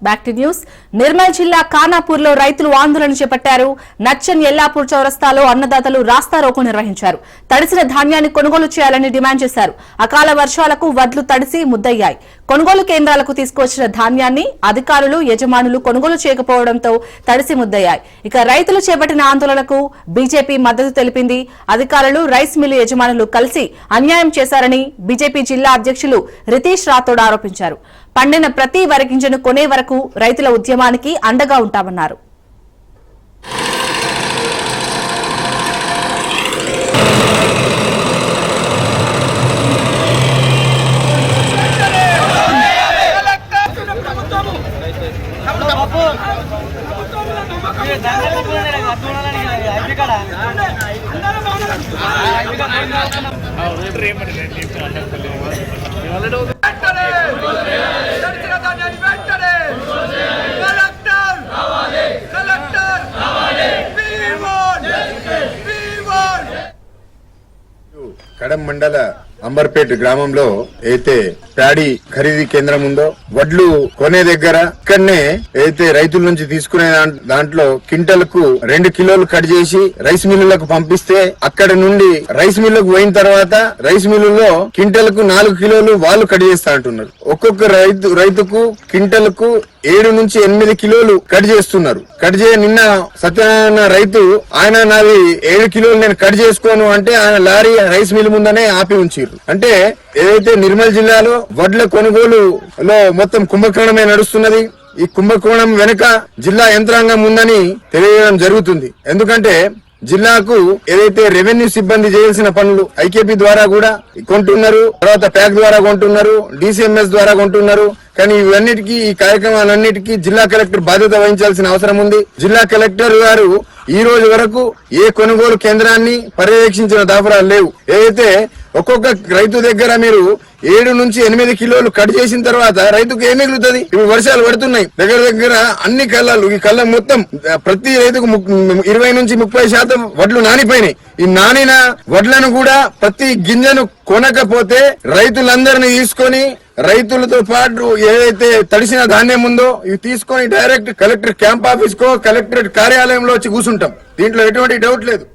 Back to news. Nirmal జిల్లా ఖానాపూర్ లో రైతులు ఆందోళన చేపట్టారు. నచ్చన్ ఎల్లాపూర్ చౌరస్తాలో అన్నదాతలు రాస్తారోకో నిర్వహించారు. తడిసిన ధాన్యాన్ని కొనుగోలు చేయాలని డిమాండ్ చేశారు. అకాల వర్షాలకు వడ్లు తడిసి ముద్దయ్యాయి. కొనుగోలు కేంద్రాలకు తీసుకొచ్చిన ధాన్యాన్ని అధికారులు యజమానులు కొనుగోలు చేయకపోవడంతో తడిసి ముద్దయ్యాయి. ఇక రైతులు చేపట్టిన ఆందోళనకు బీజేపీ మద్దతు తెలిపింది. అధికారులు రైస్ మిల్లు యజమానులు కలిసి అన్యాయం చేశారని బీజేపీ జిల్లా అధ్యక్షులు రితీష్ రాథోడ్ ఆరోపించారు. పండిన ప్రతి వరిగింజను కొనే వరకు రైతుల ఉద్యమానికి అండగా ఉంటామన్నారు. కడం మండల అంబర్పేట్ గ్రామంలో అయితే ప్యాడీ ఖరీదీ కేంద్రం ఉందో వడ్లు కొనే దగ్గర ఇక్కడనే అయితే రైతుల నుంచి తీసుకునే దాంట్లో క్వింటల్కు 2 కిలోలు కట్ చేసి రైస్ మిల్లులకు పంపిస్తే అక్కడ నుండి రైస్ మిల్లుకు పోయిన తర్వాత రైస్ మిల్లులో క్వింటల్కు 4 కిలోలు వాళ్ళు కట్ చేస్తా అంటున్నారు. ఒక్కొక్క రైతుకు క్వింటల్కు 7 నుంచి 8 కిలోలు కట్ చేస్తున్నారు. కట్ చేయ నిన్న సత్యనారాయణ రైతు ఆయన నాది 7 కిలోలు నేను కట్ చేసుకోను అంటే ఆయన లారీ రైస్ మిల్ ముందనే ఆపి ఉంచారు. అంటే ఏదైతే నిర్మల్ జిల్లాలో వడ్ల కొనుగోలులో మొత్తం కుంభకోణమే నడుస్తున్నది. ఈ కుంభకోణం వెనుక జిల్లా యంత్రాంగం ఉందని తెలియడం జరుగుతుంది. ఎందుకంటే జిల్లాకు ఏదైతే రెవెన్యూ సిబ్బంది చేయాల్సిన పనులు ఐకేపీ ద్వారా కూడా కొంటున్నారు, తర్వాత ప్యాక్ ద్వారా కొంటున్నారు, డిసిఎంఎస్ ద్వారా కొంటున్నారు. కానీ ఇవన్నిటికీ ఈ కార్యక్రమాలన్నిటికీ జిల్లా కలెక్టర్ బాధ్యత వహించాల్సిన అవసరం ఉంది. జిల్లా కలెక్టర్ గారు ఈ రోజు వరకు ఏ కొనుగోలు కేంద్రాన్ని పర్యవేక్షించిన దాఖలాలు లేవు. ఏదైతే ఒక్కొక్క రైతు దగ్గర మీరు 7 నుంచి 8 కిలోలు కట్ చేసిన తర్వాత రైతుకు ఏం మిగులుతుంది? ఇప్పుడు వర్షాలు పడుతున్నాయి, దగ్గర అన్ని కళ్ళాలు ఈ కళ్ళ మొత్తం ప్రతి రైతుకు 20 నుంచి 30% వడ్లు నానిపోయినాయి. ఈ నానిన వడ్లను కూడా ప్రతి గింజను కొనకపోతే రైతులందరినీ తీసుకొని రైతులతో పాటు ఏదైతే తడిసిన ధాన్యం ఉందో ఇవి తీసుకొని డైరెక్ట్ కలెక్టర్ క్యాంప్ ఆఫీస్ కో కలెక్టరేట్ కార్యాలయంలో వచ్చి కూర్చుంటాం. దీంట్లో ఎటువంటి డౌట్ లేదు.